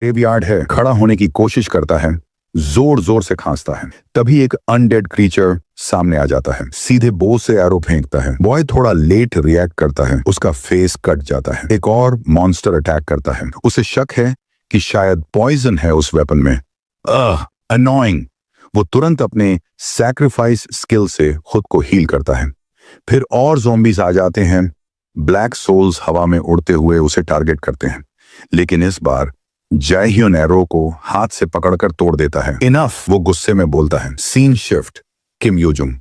Graveyard है, खड़ा होने की कोशिश करता है, जोर जोर से खांसता है। तभी एक अनडेड क्रीचर सामने आ जाता है, सीधे बो से एरो फेंकता है। बॉय थोड़ा लेट रिएक्ट करता है, उसका फेस कट जाता है। एक और मॉन्स्टर अटैक करता है, उसे शक है कि शायद पॉइजन है उस वेपन में। अनोइंग। वो तुरंत अपने सैक्रिफाइस स्किल से खुद को हील करता है। फिर और ज़ॉम्बीज आ जाते हैं। ब्लैक सोल्स हवा में उड़ते हुए उसे टारगेट करते हैं, लेकिन इस बार जाएह्यून एरो को हाथ से पकड़कर तोड़ देता है। इनफ, वो गुस्से में बोलता है। Scene shift. किम यूजुंग,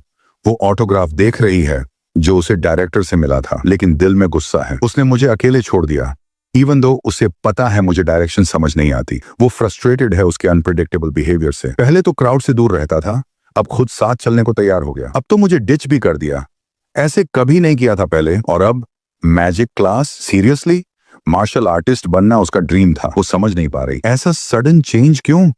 वो ऑटोग्राफ देख रही है जो उसे डायरेक्टर से मिला था, लेकिन दिल में गुस्सा है। उसने मुझे अकेले छोड़ दिया, इवन दो उसे पता है मुझे डायरेक्शन समझ नहीं आती। वो फ्रस्ट्रेटेड है उसके अनप्रेडिक्टेबल बिहेवियर से। पहले तो क्राउड से दूर रहता था, अब खुद साथ चलने को तैयार हो गया। अब तो मुझे डिच भी कर दिया, ऐसे कभी नहीं किया था पहले। और अब magic class, seriously? Martial artist बनना उसका ड्रीम था, वो समझ नहीं पा रही। ऐसा सडन चेंज क्यों?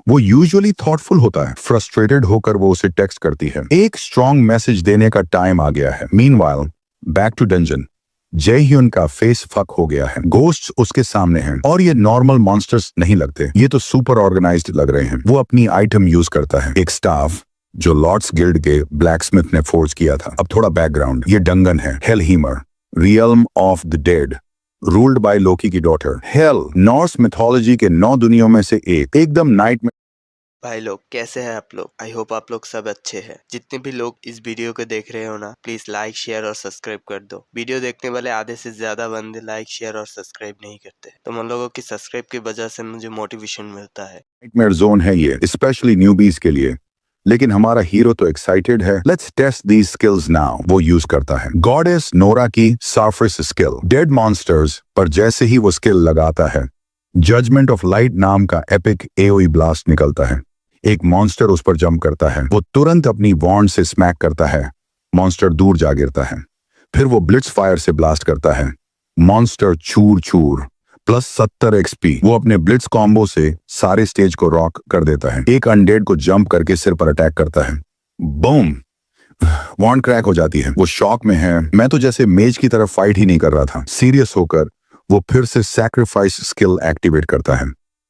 वो यूजुअली थॉटफुल होता है। फ्रस्ट्रेटेड होकर वो उसे टेक्स्ट करती है, एक स्ट्रॉन्ग मैसेज देने का टाइम आ गया है। Meanwhile back to dungeon. Jaehyun का फेस फक हो गया है, गोस्ट्स उसके सामने हैं, और ये नॉर्मल मॉन्स्टर्स नहीं लगते, ये तो सुपर ऑर्गेनाइज्ड लग रहे हैं। वो अपनी आइटम यूज करता है, एक स्टाफ जो लॉर्ड्स गिल्ड के ब्लैकस्मिथ ने फोर्ज किया था। अब थोड़ा बैकग्राउंड, ये डंगन है, Helheim, realm of the dead, ruled by Loki की डॉटर। हेल नॉर्स मिथोलॉजी के 9 दुनियाओं में से एक, एकदम नाइट में। भाई लोग कैसे हैं आप लोग? आई होप आप लोग सब अच्छे हैं। जितने भी लोग इस वीडियो को देख रहे हो ना, प्लीज लाइक शेयर और सब्सक्राइब कर दो। वीडियो देखने वाले आधे से ज्यादा बंदे लाइक शेयर और सब्सक्राइब नहीं करते, तो उन लोगों की सब्सक्राइब की वजह से मुझे मोटिवेशन मिलता है। नाइटमेयर जोन है ये, स्पेशली न्यूबीज के लिए। लेकिन हमारा हीरो तो एक्साइटेड है। Let's test these skills now. वो यूज करता है गॉडेस नोरा की सरफेस स्किल, डेड मॉन्स्टर्स पर। जैसे ही वो स्किल लगाता है, जजमेंट ऑफ लाइट नाम का एपिक एओई ब्लास्ट निकलता है। एक मॉन्स्टर उस पर जंप करता है, वो तुरंत अपनी वॉन्ड से स्मैक करता है, मॉन्स्टर दूर जा गिरता है। फिर वो ब्लिट्स फायर से ब्लास्ट करता है, मॉन्स्टर चूर चूर, प्लस 70 एक्सपी। वो अपने ब्लिट्स कॉम्बो से सारे स्टेज को रॉक कर देता है। एक अनडेड को जंप करके सिर पर अटैक करता है, बूम, वॉन्ड क्रैक हो जाती है। वो शॉक में है। मैं तो जैसे मेज की तरफ फाइट ही नहीं कर रहा था। सीरियस होकर वो फिर से सैक्रिफाइस स्किल एक्टिवेट करता है,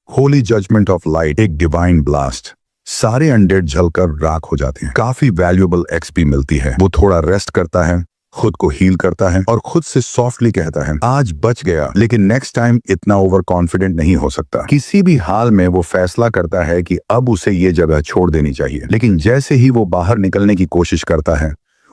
होली जजमेंट ऑफ लाइट, एक डिवाइन ब्लास्ट। सारे अनडेड जलकर राख हो जाते हैं। काफी वैल्यूएबल एक्सपी मिलती है। वो थोड़ा रेस्ट करता है, खुद को हील करता है और खुद से सॉफ्टली कहता है, आज बच गया, लेकिन नेक्स्ट टाइम इतना ओवर कॉन्फिडेंट नहीं हो सकता। किसी भी हाल में वो फैसला करता है कि अब उसे ये जगह छोड़ देनी चाहिए। लेकिन जैसे ही वो बाहर निकलने की कोशिश करता है,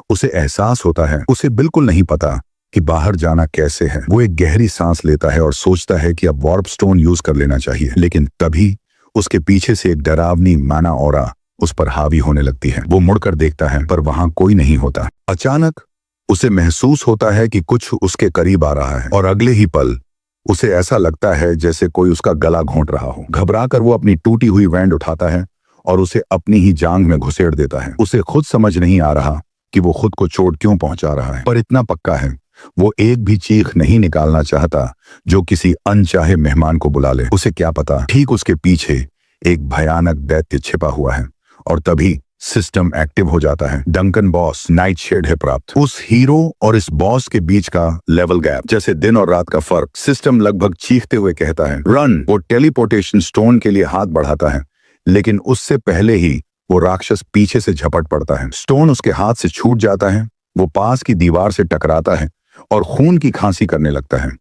उसे एहसास होता है उसे बिल्कुल नहीं पता कि बाहर जाना कैसे है। वो एक गहरी सांस लेता है और सोचता है कि अब वार्प स्टोन यूज कर लेना चाहिए। लेकिन तभी उसके पीछे से एक डरावनी माना ऑरा उस पर हावी होने लगती है। वो मुड़कर देखता है, पर वहां कोई नहीं होता। अचानक उसे महसूस होता है कि कुछ उसके करीब आ रहा है, और अगले ही पल उसे ऐसा लगता है जैसे कोई उसका गला घोंट रहा हो। घबराकर वो अपनी टूटी हुई वैंड उठाता है और उसे अपनी ही जांघ में घुसेड़ देता है। उसे खुद समझ नहीं आ रहा कि वो खुद को चोट क्यों पहुंचा रहा है, पर इतना पक्का है वो एक भी चीख नहीं निकालना चाहता जो किसी अनचाहे मेहमान को बुला ले। उसे क्या पता, ठीक उसके पीछे एक भयानक दैत्य छिपा हुआ है। और तभी सिस्टम एक्टिव हो जाता है। डंकन बॉस नाइट शेड है प्राप्त। उस हीरो और इस बॉस के बीच का लेवल गैप, जैसे दिन और रात का फर्क। सिस्टम लगभग चीखते हुए कहता है, रन। वो टेलीपोर्टेशन स्टोन के लिए हाथ बढ़ाता है, लेकिन उससे पहले ही वो राक्षस पीछे से झपट पड़ता है। स्टोन उसके हाथ से छूट जाता है। वो पास की दीवार से टकराता है और खून की खांसी करने लगता है।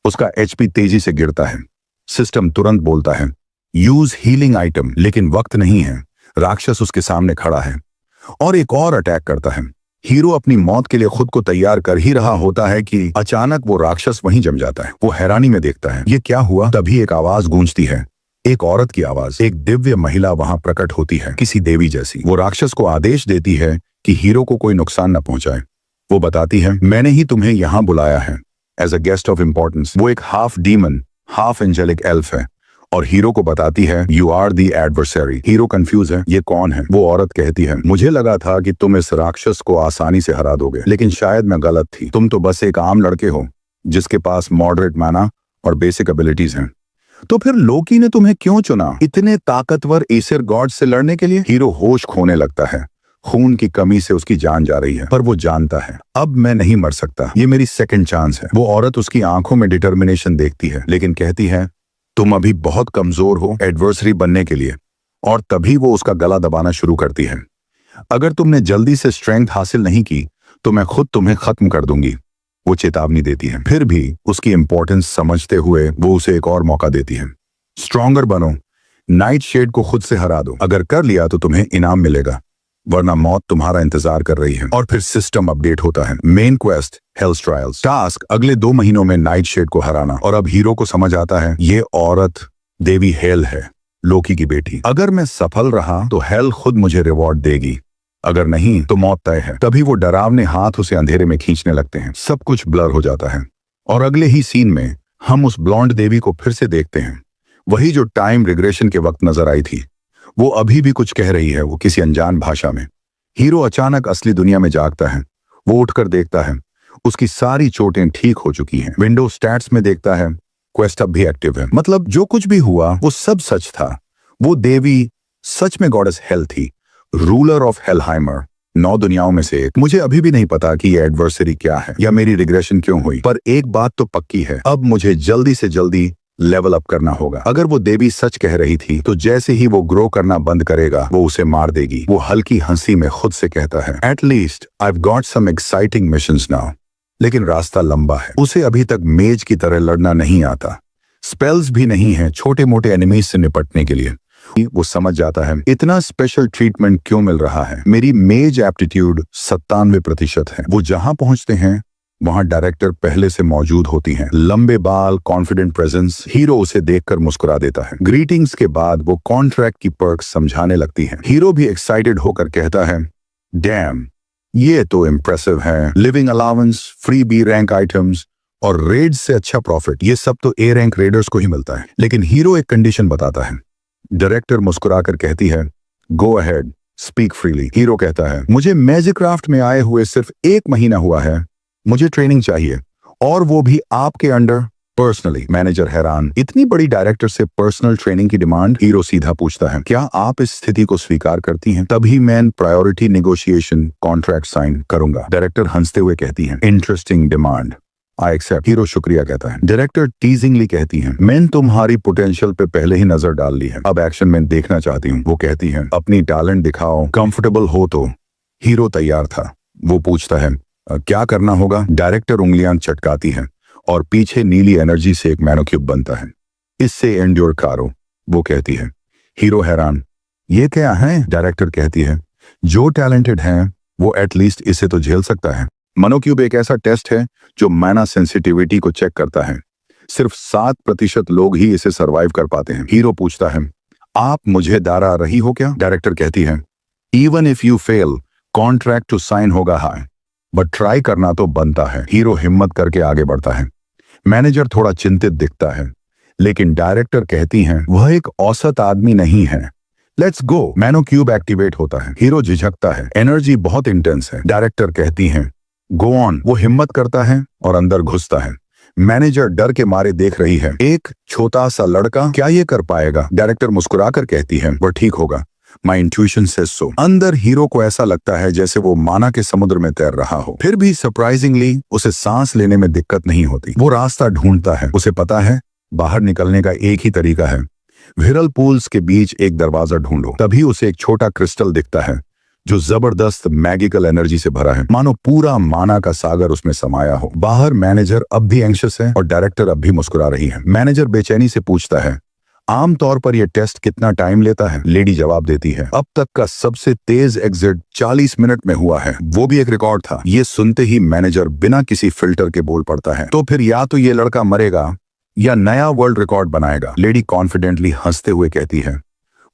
उसका एचपी तेजी से गिरता है। सिस्टम तुरंत बोलता है, यूज हीलिंग आइटम, लेकिन वक्त नहीं है। राक्षस उसके सामने खड़ा है और एक और अटैक करता है। हीरो अपनी मौत के लिए खुद को तैयार कर ही रहा होता है कि अचानक वो राक्षस वहीं जम जाता है। वो हैरानी में देखता है, ये क्या हुआ? तभी एक आवाज गूंजती है, एक औरत की आवाज। एक दिव्य महिला वहां प्रकट होती है, किसी देवी जैसी। वो राक्षस को आदेश देती है कि हीरो को कोई नुकसान न पहुंचाए। वो बताती है, मैंने ही तुम्हें यहाँ बुलाया है as a guest of importance. वो एक half demon half angelic elf है और हीरो को बताती है, you are the adversary. Hero confuse है, ये कौन है? वो औरत कहती है, मुझे लगा था कि तुम इस राक्षस को आसानी से हरा दोगे, लेकिन शायद मैं गलत थी। तुम तो बस एक आम लड़के हो जिसके पास मॉडरेट माना और बेसिक एबिलिटीज हैं। तो फिर लोकी ने तुम्हें क्यों चुना इतने ताकतवर एसर गॉड से लड़ने के लिए? हीरो होश खोने लगता है। खून की कमी से उसकी जान जा रही है, पर वो जानता है अब मैं नहीं मर सकता, ये मेरी सेकंड चांस है। वो औरत उसकी आंखों में डिटर्मिनेशन देखती है, लेकिन कहती है, तुम अभी बहुत कमजोर हो एडवर्सरी बनने के लिए, और तभी वो उसका गला दबाना शुरू करती है। अगर तुमने जल्दी से स्ट्रेंथ हासिल नहीं की तो मैं खुद तुम्हें खत्म कर दूंगी, वो चेतावनी देती है। फिर भी उसकी इंपॉर्टेंस समझते हुए वो उसे एक और मौका देती है। स्ट्रॉन्गर बनो, नाइट शेड को खुद से हरा दो, अगर कर लिया तो तुम्हें इनाम मिलेगा, वरना मौत तुम्हारा इंतजार कर रही है। और फिर सिस्टम अपडेट होता है। मेन क्वेस्ट हेल्स ट्रायल्स, टास्क अगले 2 महीनों में नाइट शेड को हराना। और अब हीरो को समझ आता है ये औरत देवी हेल है, लोकी की बेटी। अगर मैं सफल रहा तो हेल खुद मुझे रिवॉर्ड देगी, अगर नहीं तो मौत तय है। तभी वो डरावने हाथ उसे अंधेरे में खींचने लगते हैं। सब कुछ ब्लर हो जाता है और अगले ही सीन में हम उस ब्लॉन्ड देवी को फिर से देखते हैं, वही जो टाइम रिग्रेशन के वक्त नजर आई थी। वो अभी भी कुछ कह रही है, वो किसी अनजान भाषा में। हीरो अचानक असली दुनिया में जागता है। वो उठकर देखता है उसकी सारी चोटें ठीक हो चुकी हैं। विंडो स्टैट्स में देखता है क्वेस्ट अब भी एक्टिव है। मतलब जो कुछ भी हुआ वो सब सच था। वो देवी सच में गॉडेस हेल थी, रूलर ऑफ हेलहाइमर, 9 दुनियाओं में से एक। मुझे अभी भी नहीं पता कि ये एडवर्सरी क्या है या मेरी रिग्रेशन क्यों हुई, पर एक बात तो पक्की है, अब मुझे जल्दी से जल्दी लेवल अप करना होगा। अगर वो देवी सच कह रही थी तो जैसे ही वो ग्रो करना बंद करेगा वो उसे मार देगी। वो हल्की हंसी में खुद से कहता है at least I have got some exciting missions now. लेकिन रास्ता लंबा है। उसे अभी तक मेज की तरह लड़ना नहीं आता, स्पेल्स भी नहीं है छोटे मोटे एनिमीज से निपटने के लिए। वो समझ जाता है इतना स्पेशल ट्रीटमेंट क्यों मिल रहा है। मेरी मेज एप्टीट्यूड 97% है। वो जहां पहुंचते हैं वहां डायरेक्टर पहले से मौजूद होती हैं। लंबे बाल, कॉन्फिडेंट प्रेजेंस। हीरो उसे देखकर मुस्कुरा देता है। ग्रीटिंग्स के बाद वो कॉन्ट्रैक्ट की पर्क्स समझाने लगती हैं। हीरो भी एक्साइटेड होकर कहता है डैम, ये तो इम्प्रेसिव है। Living allowance, free B rank items और रेड से अच्छा प्रॉफिट, ये सब तो ए रैंक रेडर्स को ही मिलता है। लेकिन हीरो एक कंडीशन बताता है। डायरेक्टर मुस्कुराकर कहती है go ahead, speak freely. Hero कहता है मुझे मैजिक क्राफ्ट में आए हुए सिर्फ 1 महीना हुआ है, मुझे ट्रेनिंग चाहिए, और वो भी आपके अंडर पर्सनली। मैनेजर हैरान, इतनी बड़ी डायरेक्टर से पर्सनल ट्रेनिंग की डिमांड। हीरो सीधा पूछता है क्या आप इस स्थिति को स्वीकार करती हैं? तभी मैं प्रायोरिटी नेगोशिएशन कॉन्ट्रैक्ट साइन करूंगा। डायरेक्टर हंसते हुए कहती हैं interesting demand, I accept. Hero शुक्रिया कहता है। डायरेक्टर टीजिंगली कहती हैं मैंने तुम्हारी पोटेंशियल पे पहले ही नजर डाल ली है, अब एक्शन में देखना चाहती हूँ। वो कहती हैं अपनी टैलेंट दिखाओ, कंफर्टेबल हो तो। हीरो तैयार था। वो पूछता है क्या करना होगा? डायरेक्टर उंगलियां चटकाती है और पीछे नीली एनर्जी से एक मैनोक्यूब बनता है। इससे एंड्योर करो, वो कहती है। हीरो हैरान, ये क्या है? डायरेक्टर कहती है जो टैलेंटेड है वो एटलीस्ट इसे तो झेल सकता है। मनोक्यूब एक ऐसा टेस्ट है जो मैना सेंसिटिविटी को चेक करता है। सिर्फ 7% लोग ही इसे सरवाइव कर पाते हैं। हीरो पूछता है आप मुझे डरा रही हो क्या? डायरेक्टर कहती है even if you fail contract to sign होगा हाई, बट ट्राई करना तो बनता है। हीरो हिम्मत करके आगे बढ़ता है। मैनेजर थोड़ा चिंतित दिखता है, लेकिन डायरेक्टर कहती हैं वह एक औसत आदमी नहीं है, लेट्स गो। मैनोक्यूब एक्टिवेट होता है। हीरो झिझकता है, एनर्जी बहुत इंटेंस है। डायरेक्टर कहती हैं गो ऑन। वो हिम्मत करता है और अंदर घुसता है। मैनेजर डर के मारे देख रही है, एक छोटा सा लड़का क्या ये कर पाएगा? डायरेक्टर मुस्कुराकर कहती है वह ठीक होगा, माई इंट्यूशन सेज सो। अंदर हीरो को ऐसा लगता है जैसे वो माना के समुद्र में तैर रहा हो। फिर भी सरप्राइजिंगली उसे सांस लेने में दिक्कत नहीं होती। वो रास्ता ढूंढता है। उसे पता है बाहर निकलने का एक ही तरीका है, विरल पूल्स के बीच एक दरवाजा ढूंढो। तभी उसे एक छोटा क्रिस्टल दिखता है जो जबरदस्त मैजिकल एनर्जी से भरा है, मानो पूरा माना का सागर उसमें समाया हो। बाहर मैनेजर अब भी एंग्शियस है और डायरेक्टर अब भी मुस्कुरा रही है। मैनेजर बेचैनी से पूछता है आमतौर पर यह टेस्ट कितना टाइम लेता है? लेडी जवाब देती है अब तक का सबसे तेज एग्जिट 40 मिनट में हुआ है, वो भी एक रिकॉर्ड था। ये सुनते ही मैनेजर बिना किसी फिल्टर के बोल पड़ता है तो फिर या तो ये लड़का मरेगा या नया वर्ल्ड रिकॉर्ड बनाएगा। लेडी कॉन्फिडेंटली हंसते हुए कहती है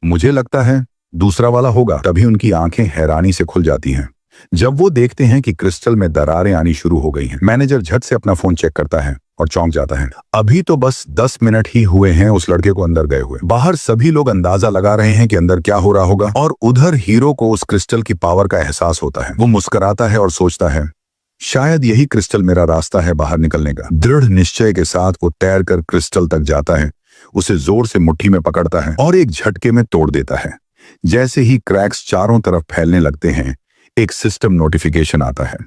मुझे लगता है दूसरा वाला होगा। तभी उनकी आंखें हैरानी से खुल जाती हैं जब वो देखते हैं कि क्रिस्टल में दरारें आनी शुरू हो गई हैं। मैनेजर झट से अपना फोन चेक करता है और चौंक जाता है। अभी तो बस 10 मिनट ही हुए हैं उस लड़के को अंदर गए हुए। बाहर सभी लोग अंदाजा लगा रहे हैं कि अंदर क्या हो रहा होगा, और उधर हीरो को उस क्रिस्टल की पावर का एहसास होता है। वो मुस्कुराता है और सोचता है शायद यही क्रिस्टल मेरा रास्ता है बाहर निकलने का। दृढ़ निश्चय के साथ वो तैर कर क्रिस्टल तक जाता है, उसे जोर से मुट्ठी में पकड़ता है और एक झटके में तोड़ देता है। जैसे ही क्रैक्स चारों तरफ फैलने लगते हैं एक सिस्टम नोटिफिकेशन आता है,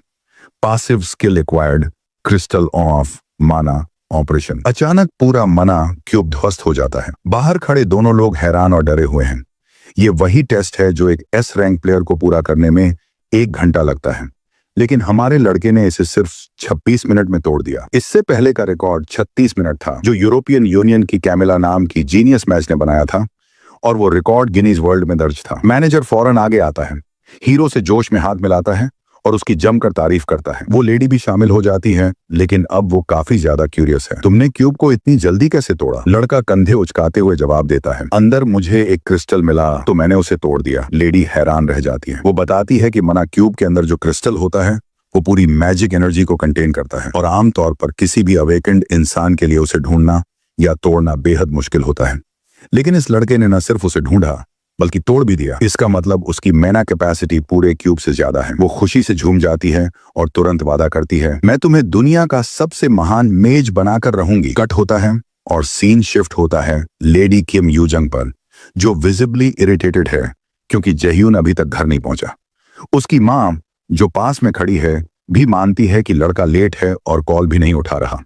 passive skill acquired, crystal of, माना ऑपरेशन। अचानक पूरा मना क्यूब ध्वस्त हो जाता है। बाहर खड़े दोनों लोग हैरान और डरे हुए हैं। ये वही टेस्ट है जो एक एस रैंक प्लेयर को पूरा करने में 1 घंटा लगता है, लेकिन हमारे लड़के ने इसे सिर्फ 26 मिनट में तोड़ दिया। इससे पहले का रिकॉर्ड 36 मिनट था, जो यूरोपियन यूनियन की कैमिला नाम की जीनियस मैच ने बनाया था, और वो रिकॉर्ड गिनीज वर्ल्ड में दर्ज था। मैनेजर फौरन आगे आता है, हीरो से जोश में हाथ मिलाता है और उसकी जमकर तारीफ करता है। वो लेडी भी शामिल हो जाती है, लेकिन अब वो काफी ज्यादा क्यूरियस है। तुमने क्यूब को इतनी जल्दी कैसे तोड़ा? लड़का कंधे उचकाते हुए जवाब देता है, अंदर मुझे एक क्रिस्टल मिला तो मैंने उसे तोड़ दिया। लेडी हैरान रह जाती है। वो बताती है कि मना क्यूब के अंदर जो क्रिस्टल होता है वो पूरी मैजिक एनर्जी को कंटेन करता है, और आमतौर पर किसी भी अवेकेंड इंसान के लिए उसे ढूंढना या तोड़ना बेहद मुश्किल होता है। लेकिन इस लड़के ने न सिर्फ उसे ढूंढा बल्कि तोड़ भी दिया। इसका मतलब उसकी मैना कैपेसिटी पूरे क्यूब से ज्यादा है। वो खुशी से झूम जाती है और तुरंत वादा करती है, मैं तुम्हें दुनिया का सबसे महान मेज बनाकर रहूंगी। कट होता है और सीन शिफ्ट होता है लेडी किम यूजंग पर, जो विजिबली इरिटेटेड है क्योंकि जह्यून अभी तक घर नहीं पहुंचा। उसकी मां जो पास में खड़ी है भी मानती है कि लड़का लेट है और कॉल भी नहीं उठा रहा।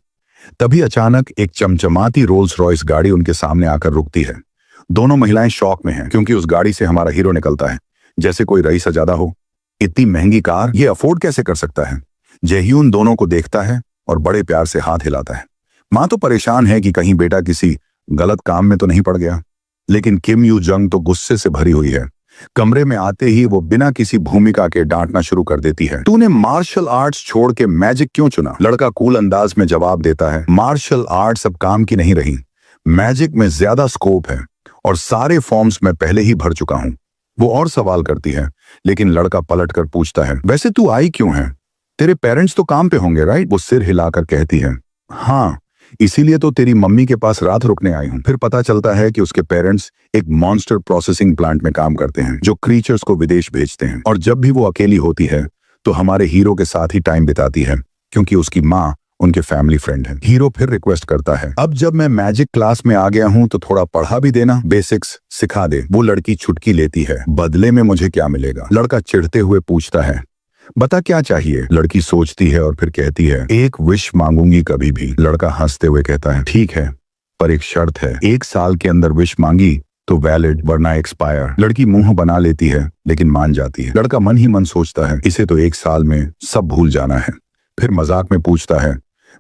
तभी अचानक एक चमचमाती रोल्स रॉयस गाड़ी उनके सामने आकर रुकती है। दोनों महिलाएं शॉक में हैं, क्योंकि उस गाड़ी से हमारा हीरो निकलता है जैसे कोई रईस सजादा हो। इतनी महंगी कार ये अफोर्ड कैसे कर सकता है? जह्यून दोनों को देखता है और बड़े प्यार से हाथ हिलाता है। मां तो परेशान है कि कहीं बेटा किसी गलत काम में तो नहीं पड़ गया, लेकिन किम यू जंग तो गुस्से से भरी हुई है। कमरे में आते ही वो बिना किसी भूमिका के डांटना शुरू कर देती है, तूने मार्शल आर्ट्स छोड़ के मैजिक क्यों चुना? लड़का कूल अंदाज में जवाब देता है, मार्शल आर्ट्स अब काम की नहीं रही, मैजिक में ज्यादा स्कोप है और सारे फॉर्म्स में पहले ही भर चुका हूं। वो और सवाल करती है, लेकिन लड़का पलट कर पूछता है, वैसे तू आई क्यों है? तेरे पेरेंट्स तो काम पे होंगे राइट? वो सिर हिलाकर कहती है, हाँ, इसीलिए तो तेरी मम्मी के पास रात रुकने आई हूं। फिर पता चलता है कि उसके पेरेंट्स एक मॉन्स्टर प्रोसेसिंग प्लांट में काम करते हैं जो क्रीचर्स को विदेश भेजते हैं, और जब भी वो अकेली होती है तो हमारे हीरो के साथ ही टाइम बिताती है, क्योंकि उसकी माँ उनके फैमिली फ्रेंड है। हीरो फिर रिक्वेस्ट करता है, अब जब मैं मैजिक क्लास में आ गया हूं तो थोड़ा पढ़ा भी देना, बेसिक्स सिखा दे। वो लड़की छुटकी लेती है, बदले में मुझे क्या मिलेगा? लड़का चिढ़ते हुए पूछता है, बता क्या चाहिए? लड़की सोचती है और फिर कहती है, एक विश मांगूंगी कभी भी। लड़का हंसते हुए कहता है, ठीक है, पर एक शर्त है, 1 साल के अंदर विश मांगी तो वैलिड, वरना एक्सपायर। लड़की मुंह बना लेती है लेकिन मान जाती है। लड़का मन ही मन सोचता है, इसे तो 1 साल में सब भूल जाना है। फिर मजाक में पूछता है,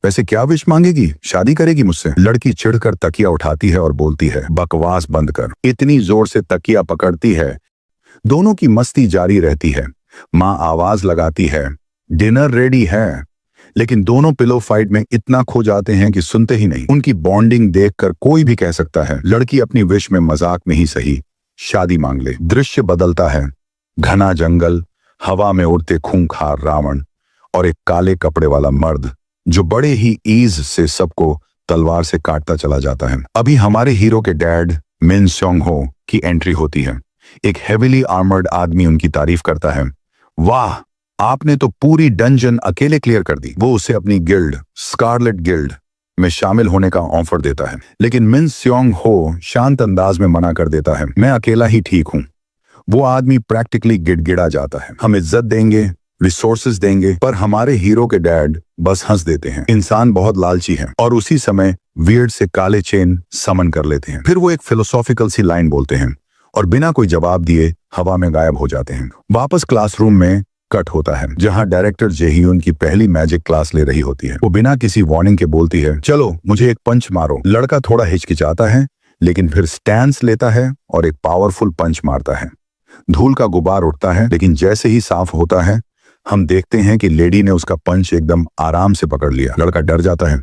वैसे क्या विश मांगेगी? शादी करेगी मुझसे? लड़की चिढ़कर तकिया उठाती है और बोलती है, बकवास बंद कर। इतनी जोर से तकिया पकड़ती है, दोनों की मस्ती जारी रहती है। माँ आवाज लगाती है, डिनर रेडी है, लेकिन दोनों पिलो फाइट में इतना खो जाते हैं कि सुनते ही नहीं। उनकी बॉन्डिंग देखकर कोई भी कह सकता है लड़की अपनी विश में मजाक में ही सही शादी मांग ले। दृश्य बदलता है, घना जंगल, हवा में उड़ते खूंखार रावण और एक काले कपड़े वाला मर्द जो बड़े ही ईज से सबको तलवार से काटता चला जाता है। अभी हमारे हीरो के डैड मिन स्योंग हो की एंट्री होती है। एक हेवीली आर्मर्ड आदमी उनकी तारीफ करता है, वाह, आपने तो पूरी डंजन अकेले क्लियर कर दी। वो उसे अपनी गिल्ड स्कारलेट गिल्ड में शामिल होने का ऑफर देता है, लेकिन मिन स्योंग हो शांत अंदाज में मना कर देता है, मैं अकेला ही ठीक हूं। वो आदमी प्रैक्टिकली गिड़गिड़ा जाता है, हम इज्जत देंगे, रिसोर्सेज देंगे, पर हमारे हीरो के डैड बस हंस देते हैं। इंसान बहुत लालची है, और उसी समय वियर्ड से काले चेन समन कर लेते हैं। फिर वो एक फिलोसॉफिकल सी लाइन बोलते हैं और बिना कोई जवाब दिए हवा में गायब हो जाते हैं। वापस क्लासरूम में कट होता है, जहां डायरेक्टर जेह्यून की पहली मैजिक क्लास ले रही होती है। वो बिना किसी वार्निंग के बोलती है, चलो मुझे एक पंच मारो। लड़का थोड़ा हिचकिचाता है, लेकिन फिर स्टैंस लेता है और एक पावरफुल पंच मारता है। धूल का गुबार उठता है, लेकिन जैसे ही साफ होता है हम देखते हैं कि लेडी ने उसका पंच एकदम आराम से पकड़ लिया। लड़का डर जाता है,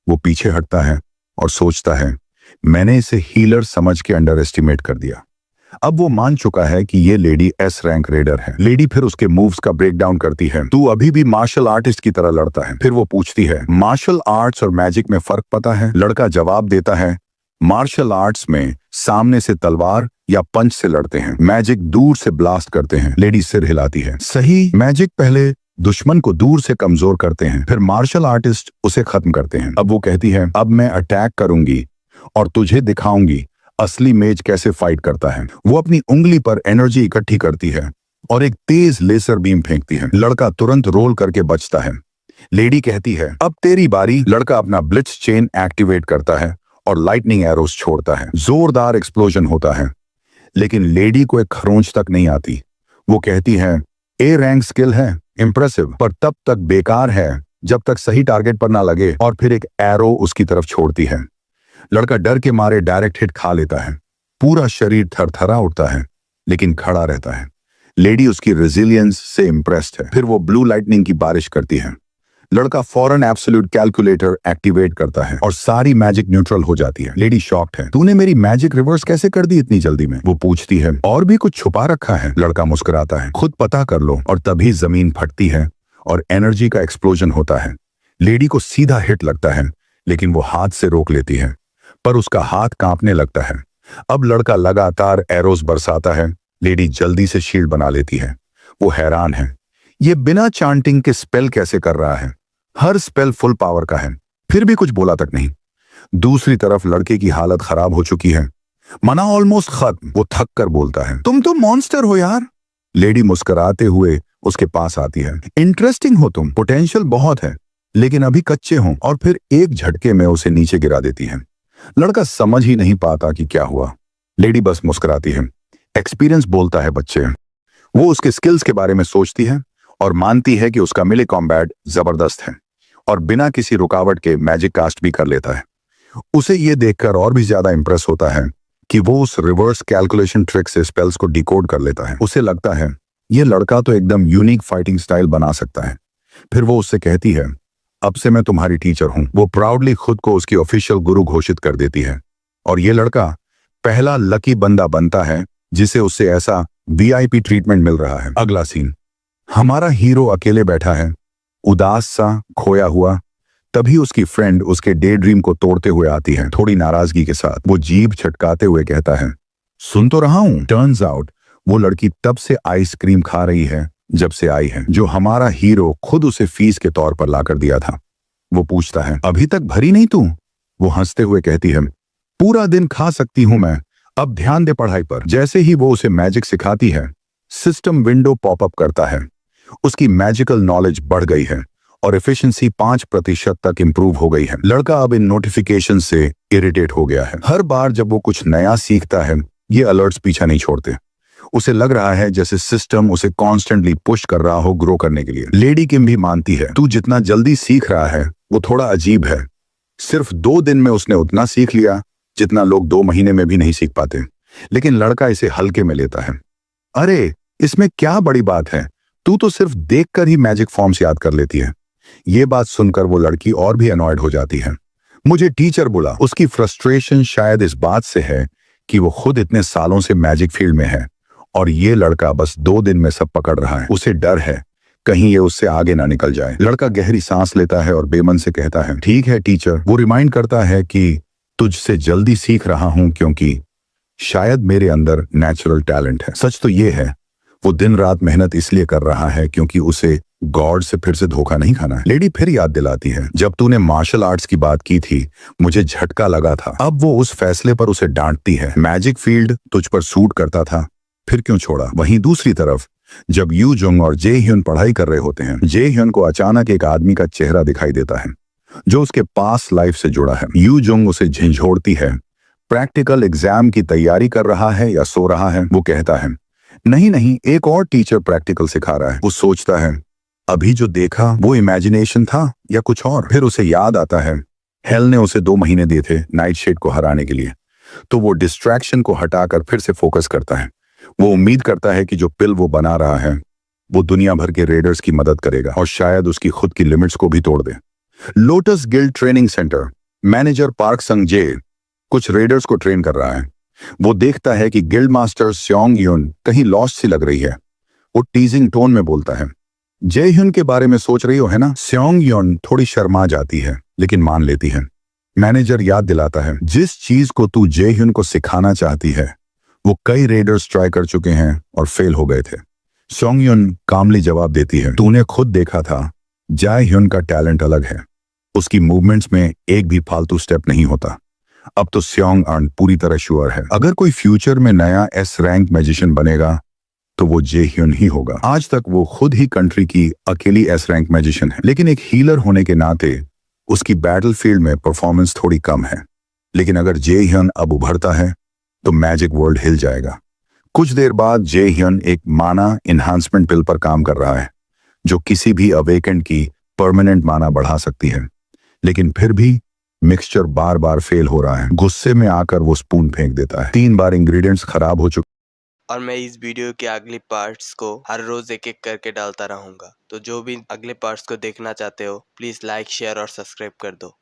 वो पीछे हटता है और सोचता है, मैंने इसे हीलर समझ के अंडर एस्टिमेट कर दिया। अब वो मान चुका है कि ये लेडी एस रैंक रेडर है। लेडी फिर उसके मूव्स का ब्रेक डाउन करती है, तू अभी भी मार्शल आर्टिस्ट की तरह लड़ता है। फिर वो पूछती है, मार्शल आर्ट्स और मैजिक में फर्क पता है? लड़का जवाब देता है, मार्शल आर्ट्स में सामने से तलवार या पंच से लड़ते हैं, मैजिक दूर से ब्लास्ट करते हैं। लेडी सिर हिलाती है, सही, मैजिक पहले दुश्मन को दूर से कमजोर करते हैं, फिर मार्शल आर्टिस्ट उसे खत्म करते हैं। अब वो कहती है, अब मैं अटैक करूंगी और तुझे दिखाऊंगी असली मेज कैसे फाइट करता है। वो अपनी उंगली पर एनर्जी इकट्ठी करती है और एक तेज लेजर बीम फेंकती है। लड़का तुरंत रोल करके बचता है, लेडी कहती है अब तेरी बारी। लड़का अपना ब्लिट्स चेन एक्टिवेट करता है और लाइटनिंग एरोस छोड़ता है। जोरदार एक्सप्लोजन होता है, लेकिन लेडी को एक खरोंच तक नहीं आती। वो कहती है ए रैंक स्किल है, इंप्रेसिव, पर तब तक बेकार है जब तक सही टारगेट पर ना लगे। और फिर एक एरो उसकी तरफ छोड़ती है। लड़का डर के मारे डायरेक्ट हिट खा लेता है। पूरा शरीर थरथरा उठता है, लेकिन खड़ा रहता है। लेडी उसकी रेजिलियंस से इम्प्रेस्ड है। फिर वो ब्लू लाइटनिंग की बारिश करती है। लड़का फौरन एब्सोल्यूट कैलकुलेटर एक्टिवेट करता है और सारी मैजिक न्यूट्रल हो जाती है। लेडी शॉक्ड है। तूने मेरी मैजिक रिवर्स कैसे कर दी इतनी जल्दी में? वो पूछती है और भी कुछ छुपा रखा है? लड़का मुस्कुराता है, खुद पता कर लो। और तभी जमीन फटती है और एनर्जी का एक्सप्लोजन होता है। लेडी को सीधा हिट लगता है, लेकिन वो हाथ से रोक लेती है, पर उसका हाथ कांपने लगता है। अब लड़का लगातार एरोस बरसाता है। लेडी जल्दी से शील्ड बना लेती है। वो हैरान है, ये बिना चांटिंग के स्पेल कैसे कर रहा है? हर स्पेल फुल पावर का है, फिर भी कुछ बोला तक नहीं। दूसरी तरफ लड़के की हालत खराब हो चुकी है, मना ऑलमोस्ट खत्म। वो थक कर बोलता है तुम तो मॉन्स्टर हो यार। लेडी मुस्कुराते हुए उसके पास आती है। इंटरेस्टिंग हो तुम, पोटेंशियल बहुत है, लेकिन अभी कच्चे हो। और फिर एक झटके में उसे नीचे गिरा देती है। लड़का समझ ही नहीं पाता कि क्या हुआ। लेडी बस मुस्कुराती है। एक्सपीरियंस बोलता है बच्चे। वो उसके स्किल्स के बारे में सोचती है और मानती है कि उसका मिले कॉम्बैट जबरदस्त है और बिना किसी रुकावट के मैजिक कास्ट भी कर लेता है। उसे ये देखकर और भी ज्यादा इंप्रेस होता है कि वो उस रिवर्स कैलकुलेशन ट्रिक से स्पेल्स को डिकोड कर लेता है। उसे लगता है ये लड़का तो एकदम यूनिक फाइटिंग स्टाइल बना सकता है। फिर वो उससे कहती है अब से मैं तुम्हारी टीचर हूं। वो प्राउडली खुद को उसकी ऑफिशियल गुरु घोषित कर देती है और ये लड़का पहला लकी बंदा बनता है जिसे उससे ऐसा VIP ट्रीटमेंट मिल रहा है। अगला सीन, हमारा हीरो अकेले बैठा है, उदास सा, खोया हुआ। तभी उसकी फ्रेंड उसके डे ड्रीम को तोड़ते हुए आती है, थोड़ी नाराजगी के साथ। वो जीभ छटकाते हुए कहता है सुन तो रहा हूं। टर्न्स आउट वो लड़की तब से आइसक्रीम खा रही है जब से आई है, जो हमारा हीरो खुद उसे फीस के तौर पर लाकर दिया था। वो पूछता है अभी तक भरी नहीं तू? वो हंसते हुए कहती है पूरा दिन खा सकती हूं मैं, अब ध्यान दे पढ़ाई पर। जैसे ही वो उसे मैजिक सिखाती है, सिस्टम विंडो पॉपअप करता है। उसकी मैजिकल नॉलेज बढ़ गई है और एफिशिएंसी 5% तक इंप्रूव हो गई है। लड़का अब इन नोटिफिकेशन से इरिटेट हो गया है। हर बार जब वो कुछ नया सीखता है, ये अलर्ट्स पीछा नहीं छोड़ते। उसे लग रहा है जैसे सिस्टम उसे कॉन्स्टेंटली पुश कर रहा हो ग्रो करने के लिए। लेडी किम भी मानती है तू जितना जल्दी सीख रहा है वो थोड़ा अजीब है। सिर्फ 2 दिन में उसने उतना सीख लिया जितना लोग 2 महीने में भी नहीं सीख पाते। लेकिन लड़का इसे हल्के में लेता है। अरे इसमें क्या बड़ी बात है, तू तो सिर्फ देखकर ही मैजिक फॉर्म्स याद कर लेती है। ये बात सुनकर वो लड़की और भी अनॉयड हो जाती है। मुझे टीचर बोला। उसकी फ्रस्ट्रेशन शायद इस बात से है कि वो खुद इतने सालों से मैजिक फील्ड में है और ये लड़का बस 2 दिन में सब पकड़ रहा है। उसे डर है कहीं ये उससे आगे ना निकल जाए। लड़का गहरी सांस लेता है और बेमन से कहता है ठीक है टीचर। वो रिमाइंड करता है कि तुझसे जल्दी सीख रहा हूं क्योंकि शायद मेरे अंदर नेचुरल टैलेंट है। सच तो ये है वो दिन रात मेहनत इसलिए कर रहा है क्योंकि उसे गॉड से फिर से धोखा नहीं खाना है। लेडी फिर याद दिलाती है जब तूने मार्शल आर्ट्स की बात की थी मुझे झटका लगा था। अब वो उस फैसले पर उसे डांटती है। मैजिक फील्ड तुझ पर सूट करता था, फिर क्यों छोड़ा? वहीं दूसरी तरफ जब यू जुंग और जे ह्यून पढ़ाई कर रहे होते हैं, जे ह्यून को अचानक एक आदमी का चेहरा दिखाई देता है जो उसके पास लाइफ से जुड़ा है। यू जुंग उसे झंझोड़ती है, प्रैक्टिकल एग्जाम की तैयारी कर रहा है या सो रहा है? वो कहता है नहीं नहीं, एक और टीचर प्रैक्टिकल सिखा रहा है। वो सोचता है अभी जो देखा वो इमेजिनेशन था या कुछ और? फिर उसे याद आता है हेल ने उसे 2 महीने दिए थे नाइटशेड को हराने के लिए। तो वो डिस्ट्रैक्शन को हटाकर फिर से फोकस करता है। वो उम्मीद करता है कि जो पिल वो बना रहा है वो दुनिया भर के रेडर्स की मदद करेगा और शायद उसकी खुद की लिमिट्स को भी तोड़ दे। Lotus Guild training centre manager Park Sang Je कुछ रेडर्स को ट्रेन कर रहा है। वो देखता है कि गिल्ड मास्टर स्योंग यून कहीं लॉस्ट सी लग रही है। वो टीजिंग टोन में बोलता है जे ह्यून के बारे में सोच रही हो है ना? स्योंग यून थोड़ी शर्मा जाती है लेकिन मान लेती है। मैनेजर याद दिलाता है जिस चीज को तू जे ह्यून को सिखाना चाहती है वो कई रेडर्स ट्राई कर चुके हैं और फेल हो गए थे। स्योंग यून कामली जवाब देती है तूने खुद देखा था जाए ह्यून का टैलेंट अलग है, उसकी मूवमेंट्स में एक भी फालतू स्टेप नहीं होता। अब तो स्योंग अर्न पूरी तरह श्योर है अगर कोई फ्यूचर में नया S रैंक मैजिशियन बनेगा तो वो जे ह्यून ही होगा। आज तक वो खुद ही कंट्री की अकेली एस रैंक मैजिशियन है, लेकिन एक हीलर होने के नाते उसकी बैटलफील्ड में परफॉर्मेंस थोड़ी कम है। लेकिन अगर जे ह्यून अब उभरता है तो मैजिक वर्ल्ड हिल जाएगा। कुछ देर बाद जे ह्यून एक माना इन्हांसमेंट पिल पर काम कर रहा है जो किसी भी अवेकेंड की परमानेंट माना बढ़ा सकती है, लेकिन फिर भी मिक्सचर बार बार फेल हो रहा है। गुस्से में आकर वो स्पून फेंक देता है। 3 बार इंग्रेडिएंट्स खराब हो चुके और मैं इस वीडियो के अगली पार्ट्स को हर रोज एक एक करके डालता रहूंगा। तो जो भी अगले पार्ट्स को देखना चाहते हो प्लीज लाइक शेयर और सब्सक्राइब कर दो।